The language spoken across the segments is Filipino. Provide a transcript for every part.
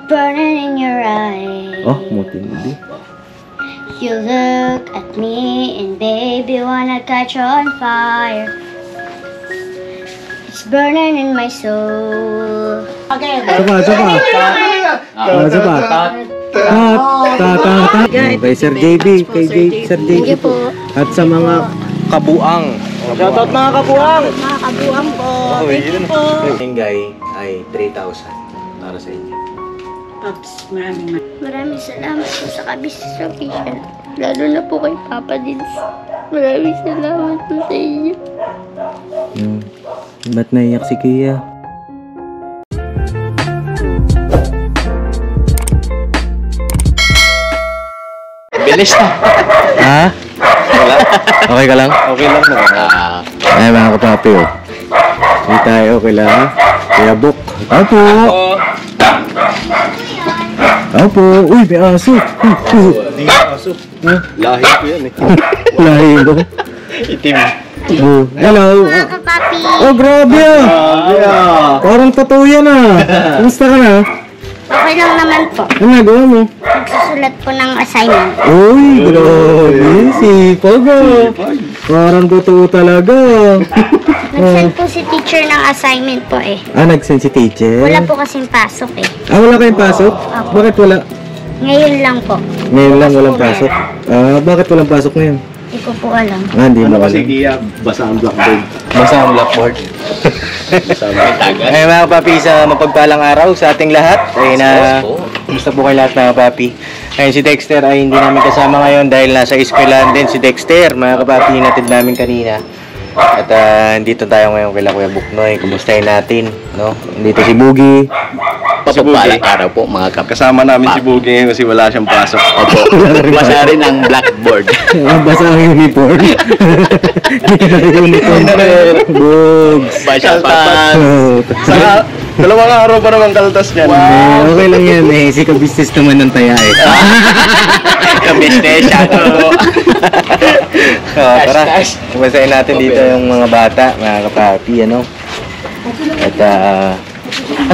burning in your eyes. Oh, matindi. You look at me and baby wanna catch on fire. It's burning in my soul. Okay. Sapa. Kay Sir JB, Sir JB. Thank you po. At sa mga kabuang. Shoutout mga kabuang. Mga kabuang po. Thank you po. Yung guy ay 3,000 para sa inyo. Pops, Maraming salamat po sa Kabisnes Official. Lalo na po kay Papa Dins. Maraming salamat po sa inyo. Ba't naiyak si Kia? Bilis na. Ha? Wala. Okay ka lang? Okay lang naman. Ay mga kapapi oh. Hindi tayo, okay lang. Kuya Buk. Opo. Opo. Uy, may aso. Hindi nga aso. Lahi ko yan eh. Lahi mo. Itim. Oh, hello. Mga kapapi. Oh, grabe ah. Parang totoo yan ah. Kumusta ka na? Okay lang naman po. Ano nagawa mo? Nagsusulat po ng assignment. Uy, grabe. Sipag ah. Parang totoo talaga. Nag-send po si teacher ng assignment po eh. Ah, nag-send si teacher? Wala po kasing pasok eh. Ah, wala kayong pasok? Bakit wala? Ngayon lang po. Ngayon lang walang pasok. Ah, bakit walang pasok ngayon? Hindi ko po alam. Ah, hindi mo Kasi alam. Kia, basa ang blackboard. Basta ang blackboard. Basa ang blackboard. Ay mga papi, sa mapagpalang araw sa ating lahat. Ay na, gusto po kayo lahat mga papi. Ayun, si Dexter ay hindi namin kasama ngayon dahil nasa eskwelahan din si Dexter. Mga kapapi, hinatid namin kanina. At dito tayo ngayon kay Kuya Buknoy. Kumustahin natin, no? Dito si Boogie. Papagpalang araw po mga kasama namin si Boogie ngayon kasi wala siyang pasok. Opo. Basa rin ang blackboard. Basa ang uniform. Uniform. Bugs. Basa pa. Saka, dalawang araw pa naman kaltas niyan. Okay lang yan eh. Si ka-business naman ng taya eh. Ka-business siya to. Tara, kumasain natin dito yung mga bata, mga kapapi, ano. At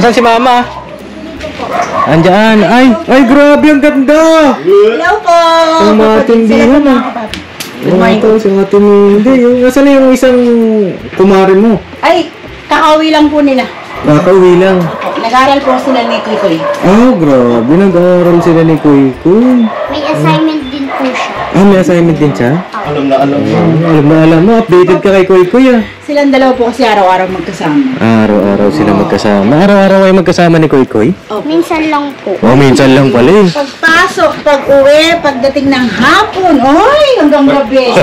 asan si Mama? Andiyan. Ay, grabe, ang ganda! Hello po. Ang matindihan ah. Ito, si Matindi. Nasaan na yung isang kumare mo? Ay, kakauwi lang po nila. Nakauwi lang. Nag-aral po sila ni Kuy. Oh, grabe. Nag-aaral sila ni Kuy Kuy. May assignment din po siya. Ah, may assignment din siya? Alam na alam mo. Alam mo. Updated ka kay Kuy Kuy ah. Silang dalawa po kasi araw-araw magkasama. Araw-araw sila magkasama. Araw-araw ay magkasama ni Kuy Kuy? Minsan lang po. Oh, minsan lang pala eh. Pagpasok, pag-uwi, pagdating ng hapon, oy, hanggang gabi.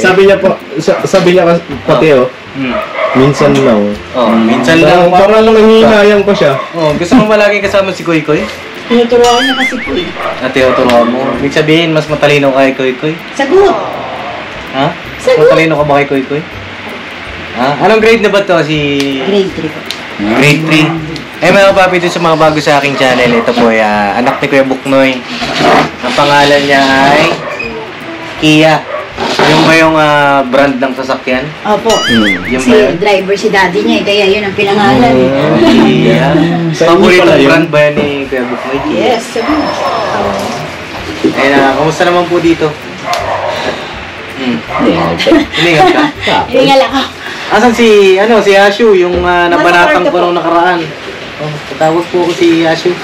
Sabi niya pati oh. Minsan lang. Oh, minsan lang. Parang nanginayang pa siya. Oh, gusto mo palagi kasama si Kuy Kuy? Tinuturuan niya kasi po eh. Ate, turuan mo. Ibig sabihin, mas matalino ka kay Kuy Kuy? Sagot. Ha? Sagot. Matalino ka ba kay Kuy Kuy? Ha? Anong grade na ba to si... Grade 3 po. Grade 3. Eh mga papi, dito sa mga bago sa aking channel, ito po ay anak ni Kuya Buknoy. Ang pangalan niya ay Kia. Yung ba yung brand ng sasakyan? Opo. Yung Si ba yun? driver si daddy niya, kaya yun ang pinangalan. Kia. Sa inyo Paborito pala yun? brand ba yan ni Kuya Buknoy? Kia. Yes, sabi mo. Eh kamusta naman po dito? Hiningat ka? Hiningal ako. Asan si Ashu, yung nabanatang ko nung nakaraan? Oh, patawag po ko si Ashu.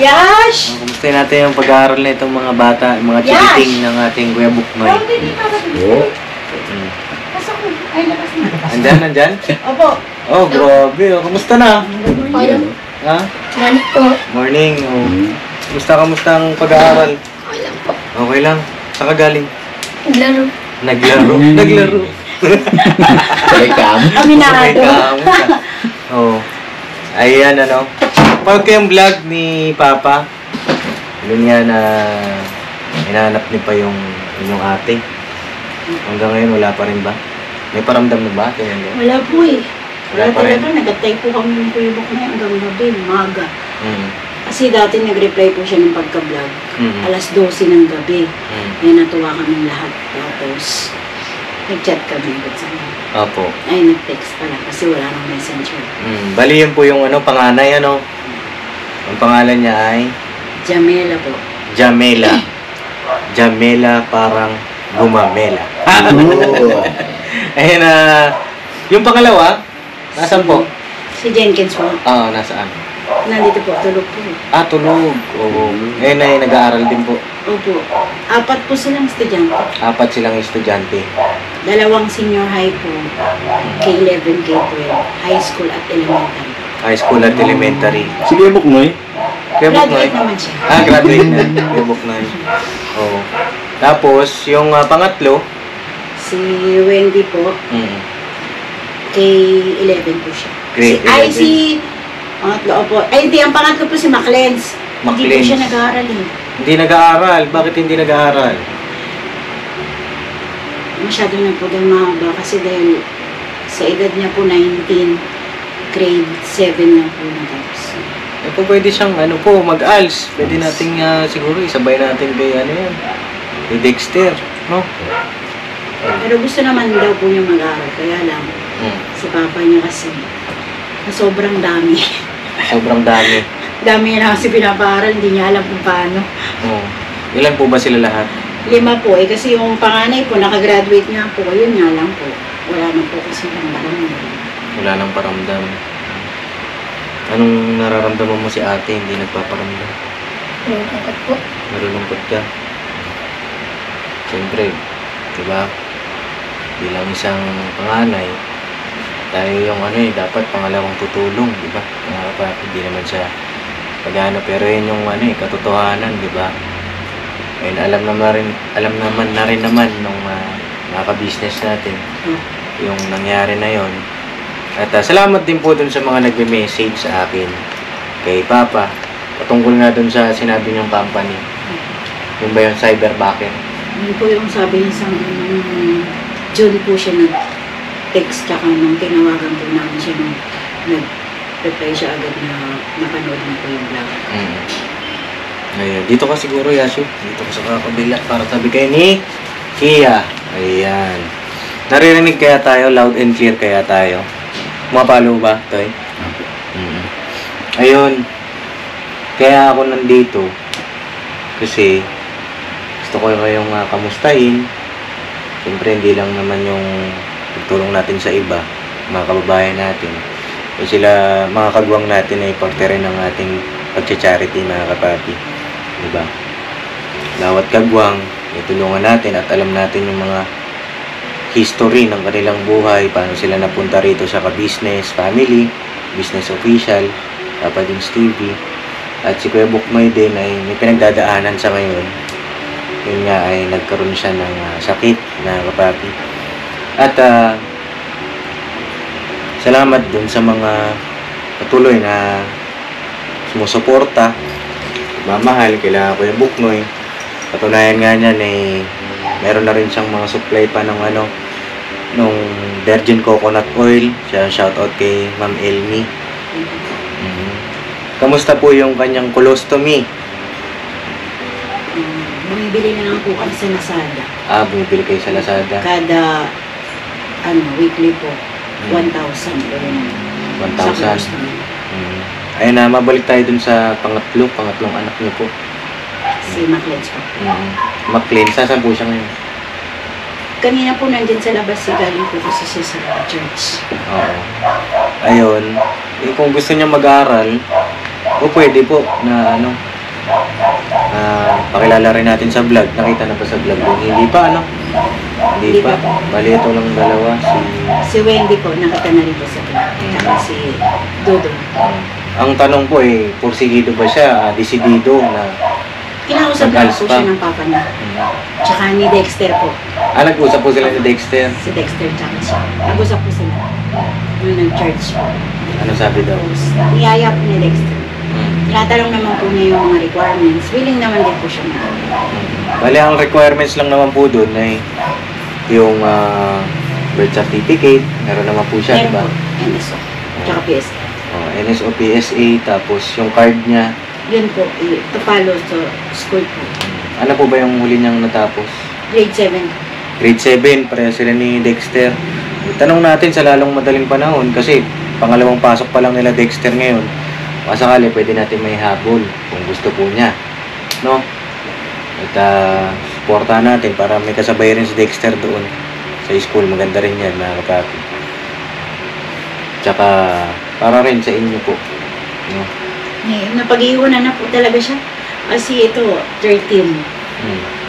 Yash! Kumusta natin yung pag-aaral na itong mga bata, yung mga chikiting ng ating Kuya Buknoy. Oo. Nandyan? Opo. Oh, grabe. Oh. Kamusta na? Ayun. Ha? Ganit po. Morning. Oh. Kamusta ang pag-aaral? Okay lang. Saan ka galing? Naglaro. Naglaro. Aminado. Oh. Ayan, ano. Pag yung vlog ni Papa, yun nga na hinahanap niyo pa yung inyong ate. Hanggang ngayon, wala pa rin ba? May paramdam na ba? Wala po eh. Wala Wala pa rin. talaga. Nag-atay po kami ng Facebook na hanggang gabi, umaga. Mm. Kasi dati nag-reply po siya ng pagka-vlog. Mm. Alas 12 ng gabi. Mm. Kaya natuwa kami lahat. Tapos, nag-chat kami. Opo. Ay, nag-text pala kasi wala nang messenger. Bali yun po yung panganay, ano? Ang pangalan niya ay Jamela po. Jamela. Jamela parang gumamela. Ayun yung pangalawa, nasaan po? Si Jenkins po. Nasaan? Nandito po, tulog po. Tulog. Oo. Ayun ay nag-aaral din po. Opo. 4 po silang estudyante. 4 silang estudyante. 2 senior high po. K11, K12. High school at elementary. High school at elementary. Sige, Buknoy. Kuya Buknoy? Graduate naman siya. Graduate na. Kuya Buknoy. Oo. Tapos, yung pangatlo, Si Wendy po, K11 po siya. Grade Si pangatlo po. Ay, hindi. Ang pangatlo po si Maclens. Hindi po Maclens. siya nag-aaral eh. hindi nag-aaral. Bakit hindi nag-aaral? Masyado na po daw mahaba kasi dahil sa edad niya po 19, grade 7 na po natapos. Po pwede siyang mag-ALS. Pwede nating siguro isabay natin kay yan. Kay Dexter, no? Pero gusto naman daw po niya mag-aaral. Kaya lang, si papa niya kasi sobrang dami. Sobrang dami. Dami niya na kasi pinapaaral, hindi niya alam kung paano. Ilan po ba sila lahat? 5 po eh, kasi yung panganay po, nakagraduate nga po, yun nga lang po. Wala na po kasi nang Wala nang paramdam. Anong nararamdaman mo si ate hindi nagpaparamdam? Nalulungkot po. Nalulungkot ka? Siyempre, diba? Bilang isang panganay, tayo yung dapat pangalawang tutulong, diba? Hindi naman siya pag-ano, pero yun yung katotohanan, diba? And alam naman na rin naman nung mga ka-business natin yung nangyari na yon. At salamat din po dun sa mga nagme-message sa akin kay Papa patungkol nga dun sa sinabi niyong company. Yun ba yung cyberbacker? Yun po yung sabi niya sa June po siya nag-text tsaka nung tinawagan po namin siya nung nag-reply siya agad na napanood na po yung vlog. Ayun. Dito ka siguro, Yashu. Dito ka sa kakabila para sabi kayo ni Kia. Ayan. Naririnig kaya tayo? Loud and clear kaya tayo? Mapalo ba, Toy? Ayun. Kaya ako nandito kasi gusto ko kayong kamustahin. Siyempre, hindi lang naman yung pagtulong natin sa iba, mga kababayan natin. Kasi sila, mga kagwang natin ay parte rin ng ating pag-charity, mga kapapi. Diba? Bawat kagwang, itulungan natin at alam natin yung mga history ng kanilang buhay, paano sila napunta rito sa ka-business, family, business official, Papa Dins TV. At si Kuya Buknoy din ay may pinagdadaanan sa ngayon. Yun nga ay nagkaroon siya ng sakit na kapapi. At salamat dun sa mga patuloy na sumusuporta, mamahal kila Kuya Buknoy. Patunayan nga niyan meron na rin siyang mga supply pa ng nung virgin coconut oil. Shoutout kay Ma'am Elmi. Kamusta po yung kanyang colostomy? Bumibili na lang po kami sa Lazada. Bumibili kayo sa Lazada. Kada weekly po, 1,000 po yun. 1,000. Ayun na, mabalik tayo dun sa pangatlong anak niyo po. Si Maclens po. Maclean, saan po siya ngayon? Kanina po nandyan sa labas galing po kasi siya sa church. Oo. Ayun, kung gusto niya mag-aral, pwede po na pakilala rin natin sa vlog. Nakita na pa sa vlog yung hindi pa Hindi pa. Bali ito lang dalawa. Si Wendy po, nakita na rin po sa vlog. Tsaka si Dodo. Ang tanong po porsigido ba siya? Desidido na Kinausap lang po siya ng papa niya. Tsaka ni Dexter po. Nag-usap po sila ni Dexter. Si Dexter tsaka siya. Nag-usap po sila. Nung nag-church po. Ano sabi daw? Tapos, niyaya po ni Dexter. Tinatanong naman po niya yung mga requirements. Willing naman din po siya na. Bali, ang requirements lang naman po doon ay yung birth certificate. Meron naman po siya, di ba? NSO. Tsaka PSA. NSO, PSA, tapos yung card niya. Yun po, to follow sa school po. Ano po ba yung huli niyang natapos? Grade 7. Grade 7, pareha sila ni Dexter. Tanong natin sa lalong madaling panahon kasi pangalawang pasok pa lang nila Dexter ngayon. Masakali, pwede natin may habol kung gusto po niya. No? At supportahan natin para may kasabay rin si Dexter doon sa school. Maganda rin yan, mga kapapi. Tsaka, para rin sa inyo po. No? Napag-iwanan na po talaga siya. Kasi ito, 13.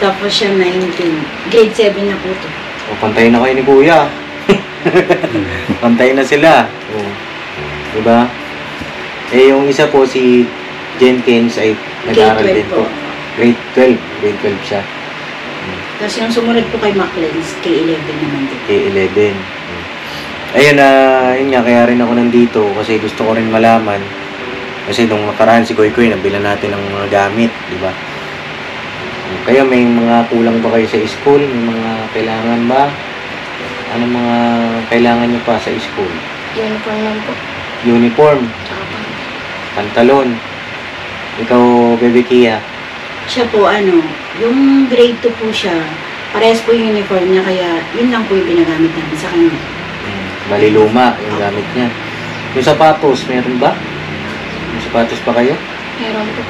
Tapos siya 19. Grade 7 na po to. O, pantayin na kayo ni Kuya. Pantayin na sila. O, diba? Eh, yung isa po, si Jenkins ay nag-aaral din po. Grade 12. Grade 12 siya. Tapos yung sumunod po kay Maclean's, K11 naman din. K11. Ayun yun nga, kaya rin ako nandito kasi gusto ko rin malaman. Kasi nung nakaraan si Koy nabila natin ng mga gamit, di ba? Kaya may mga kulang ba kayo sa school? May mga kailangan ba? Ano mga kailangan nyo pa sa school? Uniform lang po. Uniform, Tsaka pantalon. Ikaw, Bebe Kia. Siya po, yung grade 2 po siya, parehas po yung uniform niya, kaya yun lang po yung binagamit namin sa kanya. Bali luma yung gamit niya. Yung sapatos, meron ba? Yung sapatos pa kayo? meron po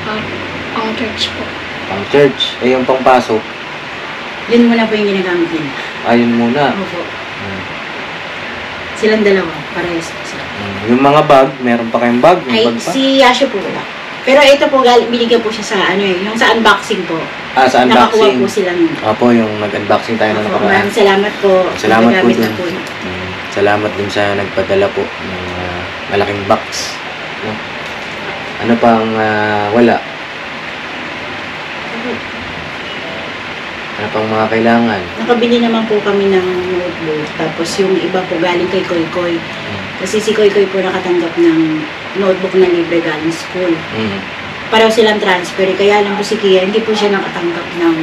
pang church po. Pang church. Eh, yung pangpasok. Yun muna po yung ginagamit niya. Ayun muna. Opo. Silang dalawa, parehas po sila. Yung mga bag, meron pa kayong bag? May Ay, bag pa? si Yasha po wala. Pero ito po, binigyan po siya sa yung sa unboxing po. Sa Nakakuha unboxing. po sila nun. Opo, yung nag-unboxing tayo ng Opo, nakaraan. maraming salamat po. Salamat po Nagamit dun. na po. Salamat din sa nagpadala po ng malaking box. No? Ano pang wala? Ano pang mga kailangan? Nakabili naman po kami ng notebook. Tapos yung iba po galing kay Koy. Kasi si Koy po nakatanggap ng notebook na libre galing school. Pareho silang transfer. Kaya lang po si Kia, hindi po siya nakatanggap ng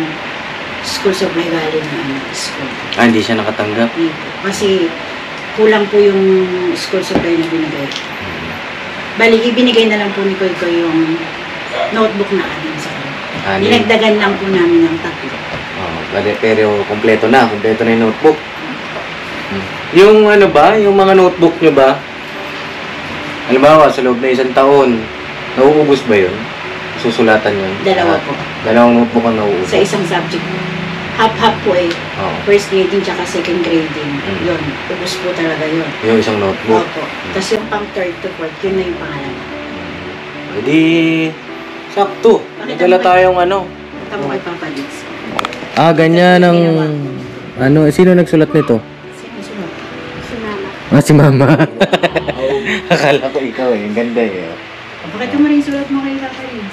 school supply galing ng school. Hindi siya nakatanggap. Hindi po. Kasi kulang po yung school supply na binigay. Bali, ibinigay na lang po ni Koy yung notebook na anin sa kanya. Dinagdagan lang po namin ng 3. Pero kompleto na yung notebook. Yung yung mga notebook nyo ba? Halimbawa, sa loob na 1 taon, nauubos ba yun? Susulatan yun? Dalawa po. Dalawang notebook ang nauubos? Sa isang subject. Half-half po First grading tsaka second grading. Yun. Ubus po talaga yun. Yung isang notebook? Opo. Tapos yung pang third to fourth, yun na yung pangalan. Hindi, sakto. Nagdala tayong Tamo kay Papa Dix. Ganyan ang... sino nagsulat nito? Sino sunod? Si mama. Si Mama. Akala ko ikaw Ang ganda Bakit mo rin sulat mo kay Papa Dix?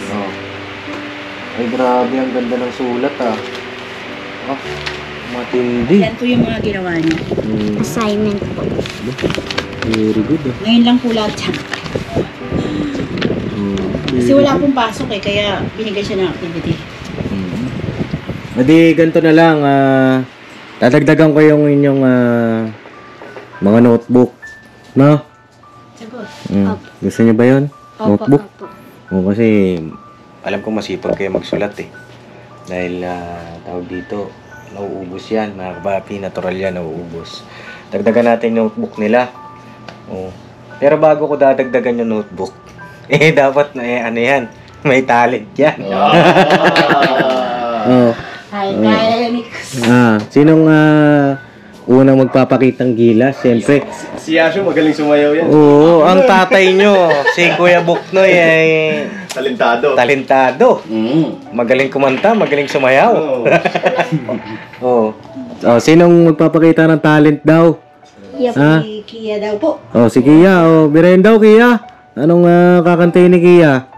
Ay, grabe. Ang ganda ng sulat matindi. Yan po yung mga ginawa niya. Assignment po. Very good Ngayon lang po lahat siya. Kasi wala pong pasok kaya binigay siya ng activity. Ganito na lang. Dadagdagan ko yung inyong mga notebook. No? Sagot. Gusto niyo ba yun? Notebook? Opo. Kasi alam ko masipag kayo magsulat Dahil tawag dito, nauubos yan. Mga kapapi, natural yan, nauubos. Dagdagan natin yung notebook nila. Pero bago ko dadagdagan yung notebook, dapat na yan. May talent yan. Kaya ni Sinong unang magpapakitang gilas? Siyempre. Si Yasho, magaling sumayaw yan. Oo, ang tatay nyo, si Kuya Buknoy ay talentado. Magaling kumanta, magaling sumayaw. Sinong magpapakita ng talent daw? Si Kia daw po. Si Kia. Birahin daw, Kia. Anong kakantayin ni Kia?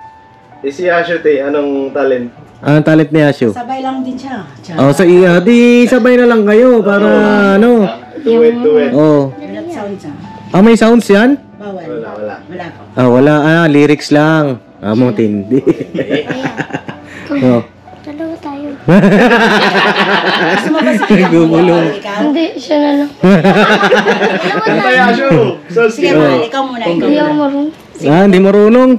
Si Yasho, anong talent? Anong talent ni Asyo? Sabay lang din siya. Di sabay na lang kayo para Duet. Wala sound siya. may sounds yan? Bawal. Wala. Wala po. Wala. Lyrics lang. Matindi. Dalawa tayo. Gusto mo ba si Kia? Gumulong. Ikaw? Hindi, siya na lang. Ano tayo, Yasho? Sige, mahal. Ikaw muna. Hindi ako marunong. Hindi marunong.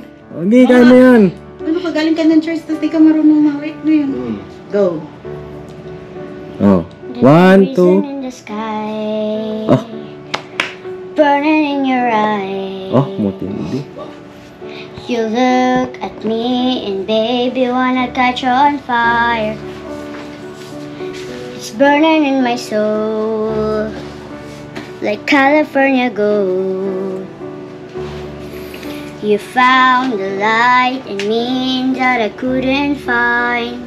Hindi, kaya mo yan. Ano ka, galing ka ng church, tapos di ka marunong mawik na yun. Go. 1, 2. In the sky. Burning in your eyes. Matindi. You look at me and baby wanna catch on fire. It's burning in my soul like California gold. You found the light in me that I couldn't find.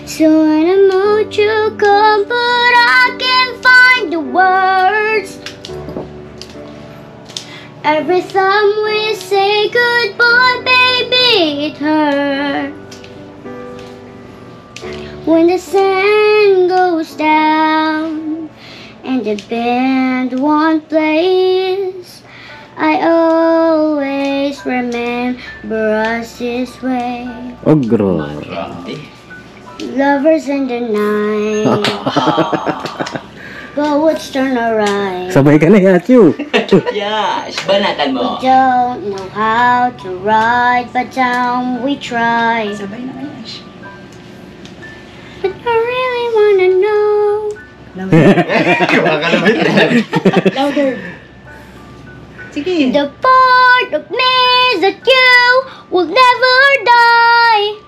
So when I mood you come, but I can't find the words. Every time we say goodbye, baby, it hurts. When the sun goes down and the band won't play, I always remember us this way. Ogro. Lovers in the night, poets turn around. Sabay ka na Yachu. Yes, banatan mo. We don't know how to ride, but we try. Sabay na kayo, Ash. But I really wanna know. Louder. Sige. The part of me that you will never die.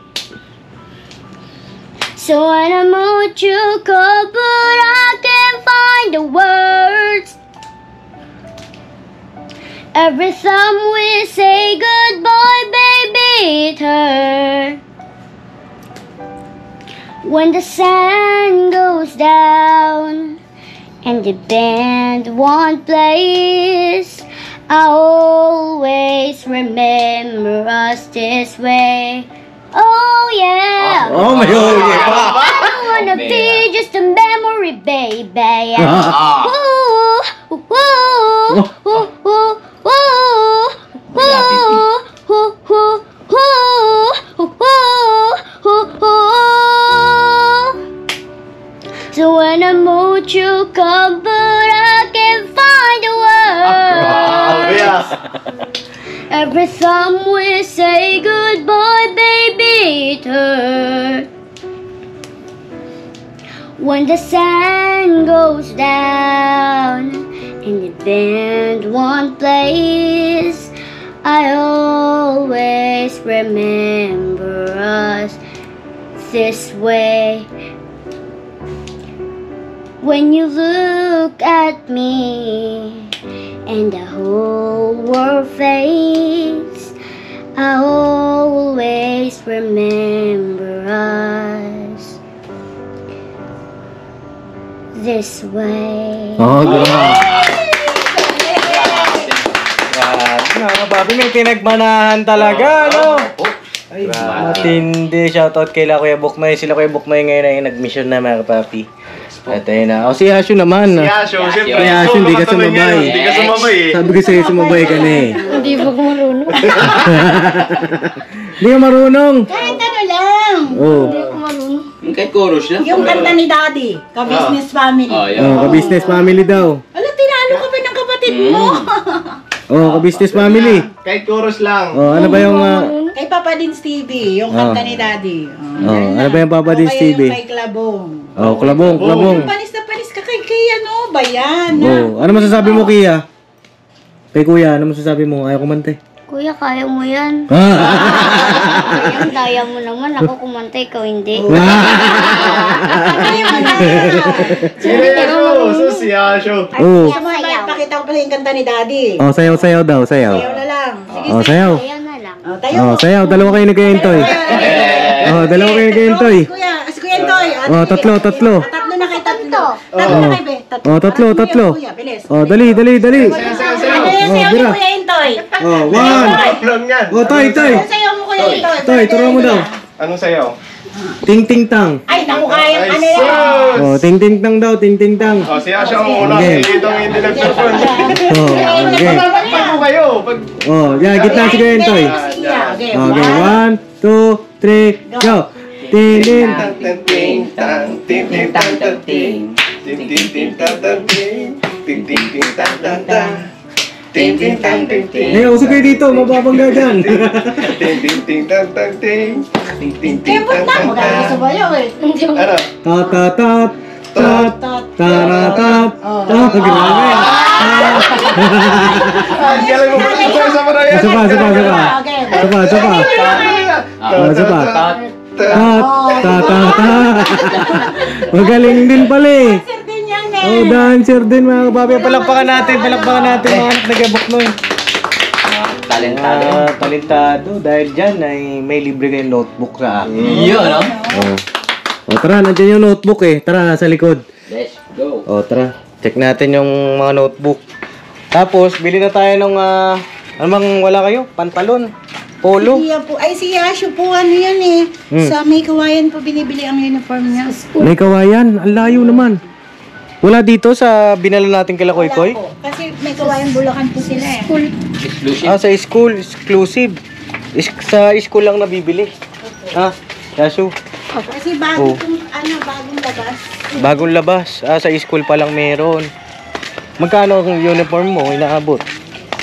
So when I mood you call, but I can't find the words. Every time we say goodbye, baby, it hurts. When the sun goes down and the band won't play, I always remember us this way. Oh yeah. Oh, may huli pa. I don't wanna be just a memory, baby. Ah. Ooh, ooh, ooh, ooh, ooh, ooh, ooh, ooh, ooh, ooh, ooh. So when I mood you come, but I can't find the words. Every time we say goodbye, baby, it hurts. When the sun goes down and the band won't play, I always remember us this way. When you look at me and the whole world fades, I always remember us this way. Oh, grabe. Grabe, Bobby, may pinagmanahan talaga, no? Ay, matindi. Shoutout kay Kuya Bukmay. Sila Kuya Bukmay ngayon ay nag-mission na, mga kapapi. At ayun na. O, si Asyo naman. Si Asyo, siyempre. Si Asyo, hindi ka sumabay. Hindi ka sumabay eh. Sabi ko sa'yo, sumabay ka na eh. Hindi ba ko marunong? Hindi ka marunong. Kahit ano lang. Oh. Hindi ko marunong. Kahit chorus lang. Yung kanta ni Daddy, ka-business family. Oh, yan. Oh, ka-business family daw. Alam, tinalo ka pa ng kapatid mo. Oh, ka-business family. Kahit chorus lang. Oh, ano ba yung... Kay Papa din Stevie, yung kanta ni Daddy. ano ba yung Papa din Stevie? Yung kay Klabong. Oh, klabong, klabong. Panis na panis ka kay ano, bayan. Oh, ano masasabi mo, Kia? Kay Kuya, ano masasabi mo? Ayaw kumante. Kuya, kaya mo yan. Ayun, daya mo naman. Ako kumanta, ikaw hindi. Si Asyo. Oh. Pakita ko pa yung kanta ni Daddy. Oh, sayaw, sayaw daw, sayaw. Sayaw na lang. Sige, Oh, sayaw. Kaya na lang. oh, tayo. Oh, sayaw. Dalawa kayo nag-entoy. Oh, dalawa kayo nag-entoy. Si Kuya Entoy. Oh, tatlo. Tatlo na kay tatlo. Tatlo na kay Be. Oh, tatlo. Kuya, bilis. Oh, dali. Sayaw Oh, ni bira. Kuya Entoy. Oh, one. Lang yan. Oh, toy. Sayaw mo Kuya Entoy. Toy, turo mo daw. Anong sayaw? Ting ting tang. Ay, naku kaya. Ay, Ano yan? sus! Oh, ting ting tang daw, ting ting tang. Oh, si Asyo ang una. Okay. Dito ang hindi nag-perform. Oh, okay. Pag mo kayo. Pag... Oh, yan, gitna si Kuya Entoy. Okay, Okay, 1, 2, 3, go. Ting ting. Ting ting tang ting ting tang tang ting ting ting ting tang tang ting ting ting ting tang tang tang ting ting tang ting ting Eh, usap kayo dito, mababangga dyan. ting ting ting tang tang ting ting ting ting Kembot tang na. tang Magkakaso tang. ba yun eh? Ano? Tatatat, tat, taratat. Oh, grabe. Ang galing mo pala isa pa na yan. Isa pa. Okay. Isa pa. Isa pa. Tat, tatata. Magaling din pala eh. Sir din yan eh. Oh, dancer din mga kapapi. Palakpakan natin mga anak na Gaboknoy. Talentado. Talentado. Dahil dyan ay may libre kayong notebook sa akin. Yun, no? O tara, nandiyan yung notebook eh. Tara, nasa likod. Let's go. O tara, check natin yung mga notebook. Tapos, bili na tayo ng, ano bang wala kayo? Pantalon, polo. Siya po. Ay, si Yasho po, ano yan eh. Sa may kawayan po binibili ang uniform niya. May kawayan, ang layo naman. Wala dito sa binala natin kila Koy Koy? Wala po. Kasi may kawayan Bulacan po sila eh. Exclusive. Sa school, exclusive. Sa school lang nabibili. Yasu, Kasi bago pong, bagong labas. bagong labas. Sa school pa lang meron. Magkano ang uniform mo inaabot?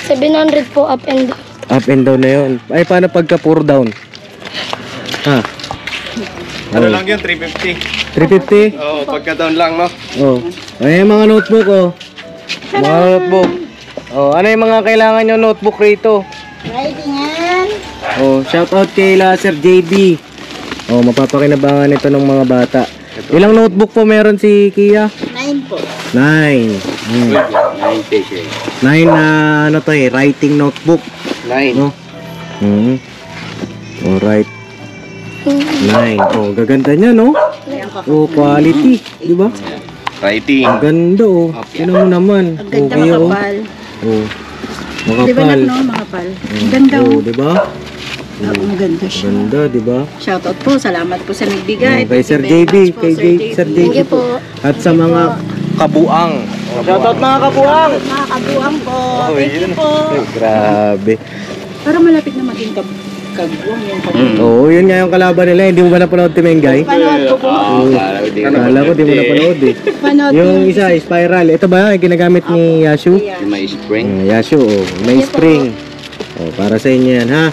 700 po up and down. Up and down na yun. Ay, paano pagka 4 down? Ano lang yun, 350. 350? Oo, pagka-down lang, no? Oh. Ay, mga notebook, oh. Mga notebook. Oh, ano yung mga kailangan yung notebook rito? Writingan. Oh, shout out kay Sir JB. Oh, mapapakinabangan ito ng mga bata. Ilang notebook po meron si Kia? 9 po. 9. 9 pages. na ano to eh, writing notebook. 9. No? Alright. 9. Oh, gaganda niya, no? Oh, quality, di ba? Writing. Ang ganda, oh. Tingnan mo naman. Ang ganda Okay, oh. makapal. Oh. Di ba Makapal. no, makapal? Ang ganda Oh, oh. di ba? Ang ganda siya. Ganda, di ba? Shoutout po, salamat po sa nagbigay. Kay Sir JB, kay Sir Thank JB you po. at sa mga kabuang. Shoutout mga kabuang. Mga kabuang po. Oh, Thank you yun. po. Grabe. Para malapit na maging kabuang yung kabuang. Oo, yun nga yung kalaban nila. Hindi mo ba napanood Timengay? Panood ko po. Kala ko di mo napanood eh. Panood ko. Yung isa, spiral. Ito ba yung ginagamit ni Yashu? May spring. Yashu, oh. May spring. Oh, para sa inyo yan, ha?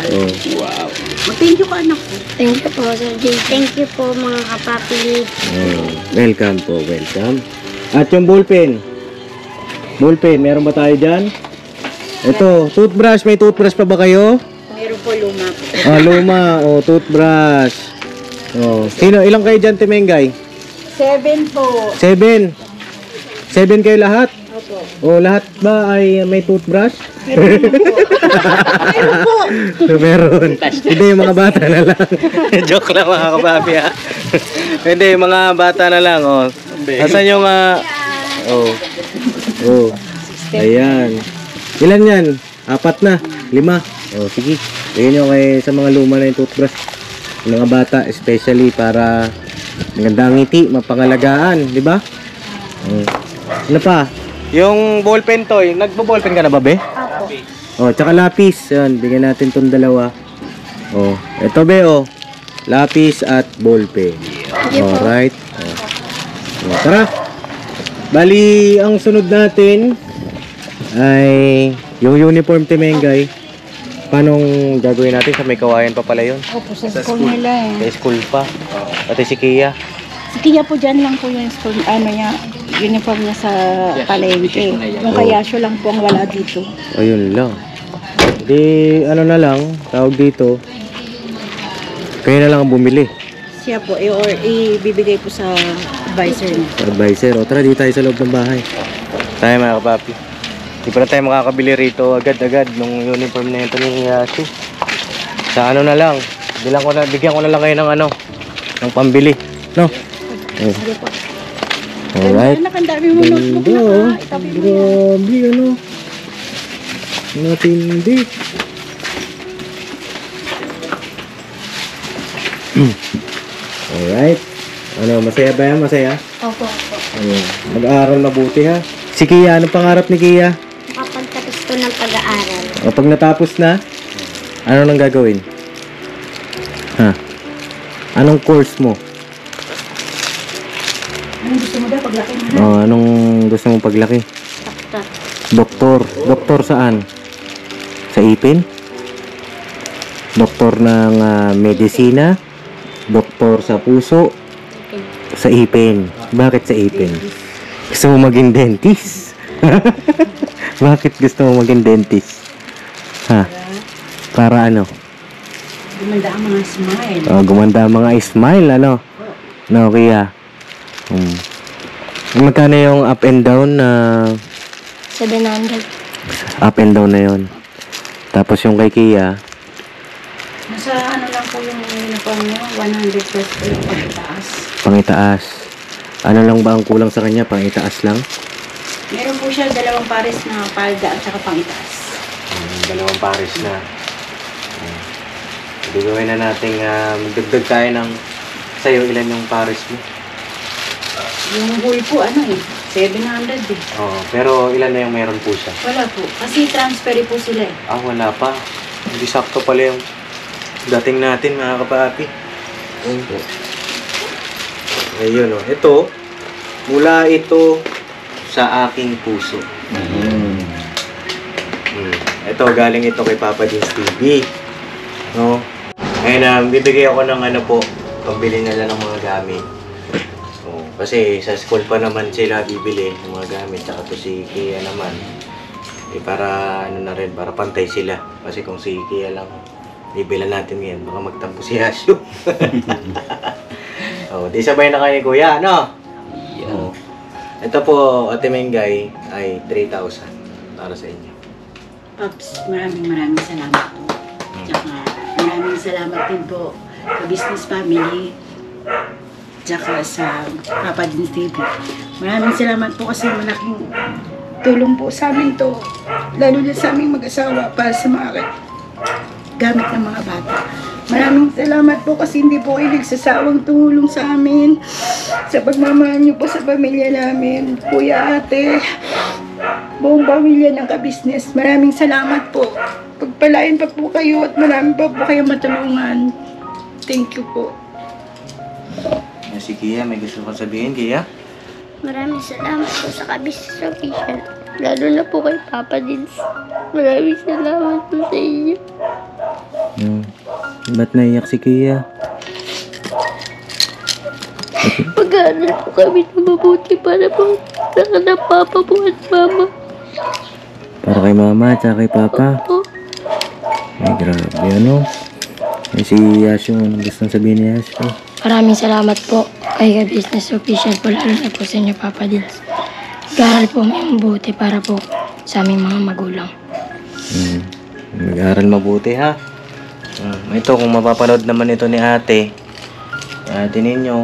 Oh. Wow. Thank you ka anak ko. Thank you po, Sir Jay. Thank you po, mga kapapi. Oh. Welcome po, welcome. At yung ballpen. Ballpen, meron ba tayo dyan? Ito, toothbrush. May toothbrush pa ba kayo? Meron po luma po. Luma. Oh, toothbrush. Oh. Sino? Ilang kayo dyan, Timengay? 7 po. 7. 7 kayo lahat? Opo. O lahat ba ay may toothbrush? Meron po. Meron. Hindi, yung mga bata na lang. Joke lang mga kapapi ha. Hindi, yung mga bata na lang. Oh. Asan yung Ayan. Ilan yan? 4 na. 5. Oh, sige. Ayan yung kay sa mga luma na yung toothbrush. Yung mga bata, especially para magandang ngiti, mapangalagaan, di ba? Ano pa? Yung ballpen toy, nagbo-ballpen ka na ba, be? Oh, tsaka lapis. Yan, bigyan natin tong dalawa. Oh, eto be, oh. Lapis at ballpen. Alright. Oh, tara. Bali, ang sunod natin ay yung uniform Timengay. Paano gagawin natin? Sa may kawayan pa pala yun. Opo, sa school nila eh. Sa school pa. Pati si Kia. Si Kia po dyan lang po yung school, niya, uniform niya sa palengke. Yung kayasyo lang po ang wala dito. Ayun lang. Di, ano na lang, tawag dito. Kayo na lang ang bumili. Siya po, or ibibigay po sa advisor niya. Advisor. O tara, dito tayo sa loob ng bahay. Tayo mga kapapi. Di pa na tayo makakabili rito agad-agad nung uniform na ito ni Yasu. Sa ano na lang. Bigyan ko na lang kayo ng ano, ng pambili. No? Sige po. Alright. Anak, ang dami mo notebook na ka. Itabi mo yan. Grabe, ano? Matindi. Alright. Ano, masaya ba yan? Masaya? Opo, opo. Ayun. Mag-aaral mabuti ha. Si Kia, anong pangarap ni Kia? Makapagtapos ko ng pag-aaral. O pag natapos na, ano nang gagawin? Ha? Anong course mo? Anong gusto mo daw paglaki mo? O, anong gusto mong paglaki? Doktor. Doktor. Doktor saan? Sa ipin? Doktor ng medisina? Doktor sa puso? Sa ipin. Bakit sa ipin? Gusto mo maging dentist? Bakit gusto mo maging dentist? Ha? Para ano? Gumanda ang mga smile. Oh, gumanda ang mga smile, ano? No, Kia. Magkano yung up and down na 700. up and down na yon? Tapos yung kay Kia, Nasa ano lang po yung uniform niya, 100 plus po yung pagtaas. pangitaas. Ano lang ba ang kulang sa kanya? Pangitaas lang? Meron po siya dalawang pares na palda at saka pangitaas. Dalawang pares na. Hindi gawin na natin magdagdag tayo ng sa'yo. Ilan yung pares mo? Yung whole po, ano eh, 700 eh. Oo, pero ilan na yung meron po siya? Wala po, kasi transfer po sila eh. Ah, wala pa. Hindi sakto pala yung dating natin, mga kapapi. Ayun, oh. Ito, mula ito sa aking puso. Ito, galing ito kay Papa Dins TV. No? Ngayon, bibigay ako ng ano po, pambili nila ng mga gamit. So, kasi sa school pa naman sila bibili ng mga gamit. Tsaka to si Kia naman. Eh, para ano na rin, para pantay sila. Kasi kung si Kia lang, bibilan natin yan. Baka magtampo si Asyo. Oh, di sabay na kayo ni Kuya, no? Oh. Ito po, Ate Mengay, ay 3,000 para sa inyo. Pops, maraming salamat po. Tsaka maraming salamat din po sa business family. Tsaka sa Papa Dins TV. Maraming salamat po kasi malaking tulong po sa amin to. Lalo na sa aming mag-asawa para sa mga gamit ng mga bata. Maraming salamat po kasi hindi po kayo nagsasawang tumulong sa amin. Sa pagmamahal niyo po sa pamilya namin. Kuya, ate, buong pamilya ng kabisnes. Maraming salamat po. Pagpalain pa po kayo at marami pa po kayo matulungan. Thank you po. Si Kia, may gusto kang sabihin, Kia? Maraming salamat po sa Kabisnes Official. Lalo na po kay Papa Dins. Maraming salamat po sa inyo. Ba't naiyak si Kia? Pag-aaral po kami na mabuti para po sa kanang Papa po at Mama. Para kay Mama at kay Papa. Po. Ay, grabe, ano? Ay, si Yasho, ano gusto sabihin ni Yasho? Maraming salamat po kay Business Official po, lalo na po sa inyo, Papa Dins. Mag-aaral po may mabuti para po sa aming mga magulang. Mag-aaral mabuti, ha? Ito, kung mapapanood naman ito ni ate ninyo,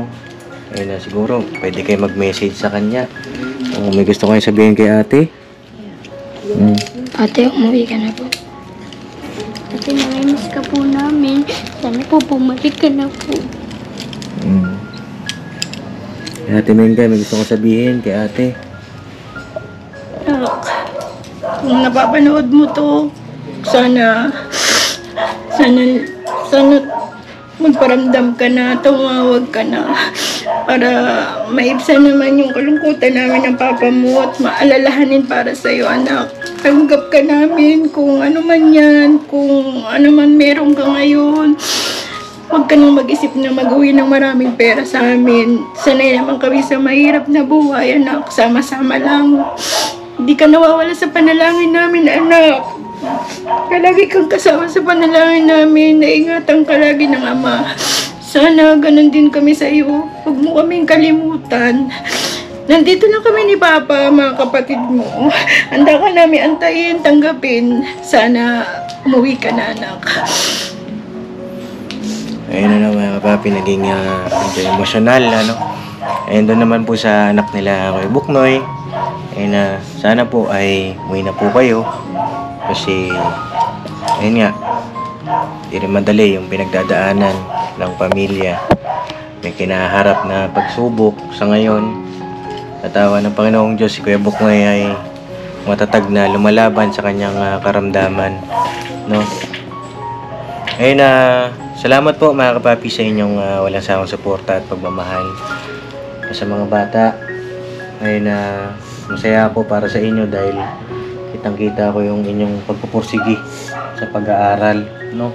ayun na siguro, pwede kayo mag-message sa kanya. Kung may gusto kayo sabihin kay ate. Ate, umuwi ka na po. Ate, nangyamis ka po namin. Sana po bumalik ka na po. Kay Ate Mengay, may gusto ko sabihin kay ate. Anak, kung napapanood mo to, sana magparamdam ka na, tumawag ka na para maibsan naman yung kalungkutan namin ng papa mo at maalalahanin para sa'yo, anak. Tanggap ka namin kung ano man yan, kung ano man meron ka ngayon. Huwag ka nang mag-isip na mag-uwi ng maraming pera sa amin. Sanay naman kami sa mahirap na buhay, anak. Sama-sama lang. Hindi ka nawawala sa panalangin namin, anak. Palagi kang kasama sa panalangin namin. Naingatan ka lagi ng Ama. Sana ganun din kami sa iyo. Huwag mo kaming kalimutan. Nandito lang kami ni Papa, mga kapatid mo. Handa ka namin antayin, tanggapin. Sana umuwi ka na, anak. Ayun na naman, papi, naging medyo emosyonal, ano? Ayun doon naman po sa anak nila kay Buknoy. Ayun na, sana po ay umuwi na po kayo. Kasi, ayun nga, di rin madali yung pinagdadaanan ng pamilya. May kinaharap na pagsubok sa ngayon. Natawa ng Panginoong Diyos, si Kuya Buknoy ay matatag na lumalaban sa kanyang karamdaman, no? Ayun na, salamat po mga kapapi sa inyong walang sawang suporta at pagmamahal sa mga bata. Ayun na, masaya ako para sa inyo dahil kitang-kita ko yung inyong pagpupursigi sa pag-aaral, no?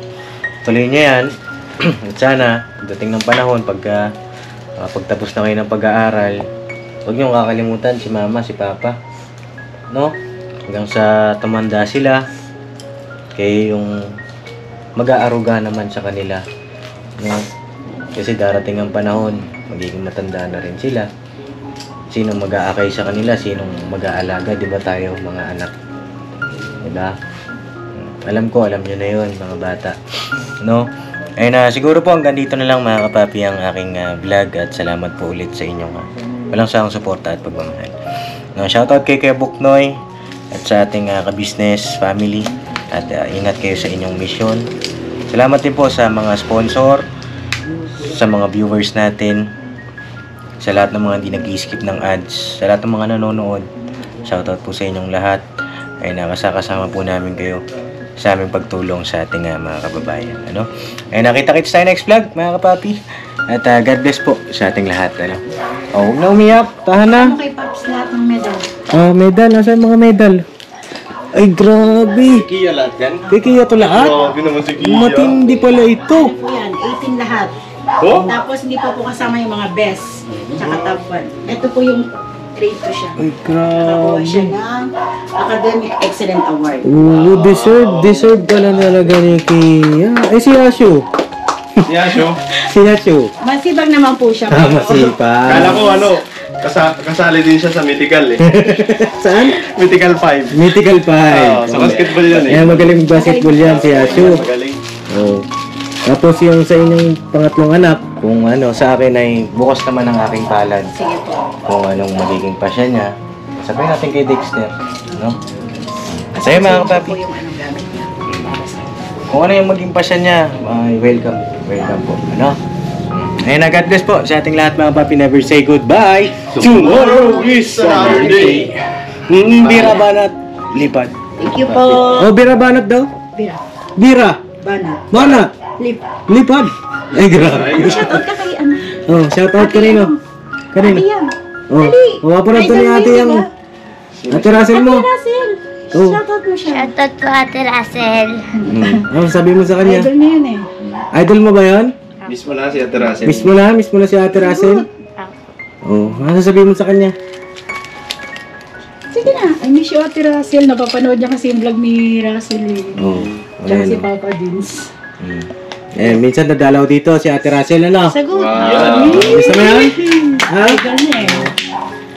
Tuloy niyo yan. At sana, pagdating ng panahon, pagtapos na kayo ng pag-aaral, huwag niyong kakalimutan si mama, si papa. No? Hanggang sa tumanda sila, kayo yung mag-aaruga naman sa kanila. No? Kasi darating ang panahon, magiging matanda na rin sila. Sinong mag-aakay sa kanila? Sinong mag-aalaga? Di ba tayo, mga anak? Diba? Alam ko, alam nyo na yun, mga bata. No? Ayun na, siguro po hanggang dito na lang mga kapapi ang aking vlog at salamat po ulit sa inyong walang sawang suporta at pagmamahal. No, shoutout kay Kuya Buknoy at sa ating ka-business family at ingat kayo sa inyong mission. Salamat din po sa mga sponsor, sa mga viewers natin, sa lahat ng mga hindi nag-skip ng ads, sa lahat ng mga nanonood. Shoutout po sa inyong lahat. Ay nakasama po namin kayo sa aming pagtulong sa ating mga kababayan. Ano? Ay nakita-kits tayo next vlog, mga kapapi. At God bless po sa ating lahat. Ano? Oh, huwag na umiyak. Tahan na. Ano kay Paps lahat ng medal? Medal. Nasaan mga medal? Ay, grabe. Kia lahat yan. Kaya kaya ito lahat? Grabe naman si Kia. Matindi pala ito. Ano po yan? 18 lahat. Oh? Tapos hindi pa po kasama yung mga best. Tsaka top 1. Ito po yung grade 2 siya. Ay, Nakakuha grabe. siya ng Academic Excellent Award. Oo, deserve pala talaga ni Kia. Ay, si Yashu. Si Asho. Si Yashu. Masibag naman po siya. Masipag. Kala ko kasali din siya sa Mythical eh. Saan? Mythical 5. Mythical 5. Sa basketball yan eh. Ayan, magaling basketball yan si Yashu. Magaling. Oh. Tapos yung sa inyong pangatlong anak, kung sa akin ay bukas naman ang aking palad. Sige po. Kung anong magiging pasya niya, sabihin natin kay Dexter. No? Sa'yo mga kapapi. Po yung anong gamit niya. Kung ano yung maging pasya niya, ay welcome. Welcome po. Ano? Ayun na, God bless po sa ating lahat mga papi. Never say goodbye. Tomorrow is another day. Bira banat. Lipad. Thank you po. Oh, bira banat daw. Bira. Bira. Bana. Banat. Lip. Lipad. Ay, grabe. Shoutout ka kay ano? Oh, shout out kanino? Kanino? Ate yan. Oh, mapanood ko ni ate yung ate Russell mo. Ate Russell. Oh. Shoutout mo siya. Shoutout po Ate Russel. Ano sabi mo sa kanya? Idol na yun eh. Idol mo ba yun? Mismo na si Ate Russell. Miss mo na si ate Russell? Oh, ano sabi mo sa kanya? Sige na. I miss you Ate Russell. Napapanood niya kasi yung vlog ni Russell eh. Oh, Tsaka si ayun. Papa Dins. Eh, minsan nadalaw dito si ate Russell, ano? Sagot. Gusto mo yan? Ha? Idol niya eh.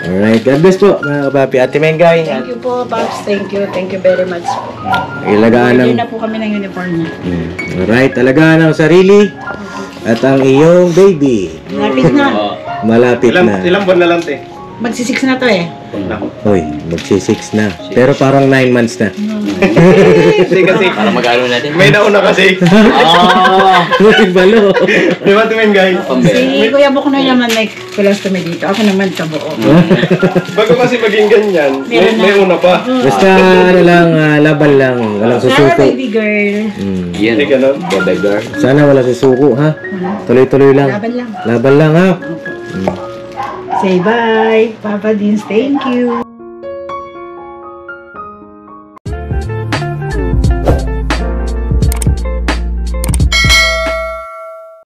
Alright, God bless po mga kapapi. Ate Mengay, Thank you po, Pops. Thank you. Thank you very much po. ilagaan ng... Ready na po kami ng uniform niya. Alright, alagaan ang sarili at ang iyong baby. Lapit na. Malapit na. Ilang buwan na lang te? Magsisix na to eh. Nako. Hoy, magsi-6 na. Pero parang 9 months na. Hindi kasi Para mag-ano natin. may nauna kasi. Uy, balo. Di ba tumingin guys? Si Kuya Buknoy naman may colostomy dito. Ako naman sa buo. Bago kasi maging ganyan, may una pa. Basta ano lang, laban lang. Walang Sana susuko. baby girl. Yan. Hindi ganun. Bye-bye, girl. Sana wala susuko, ha? Tuloy-tuloy lang. Laban lang. Laban lang, ha? Say bye. Papa Dins, thank you.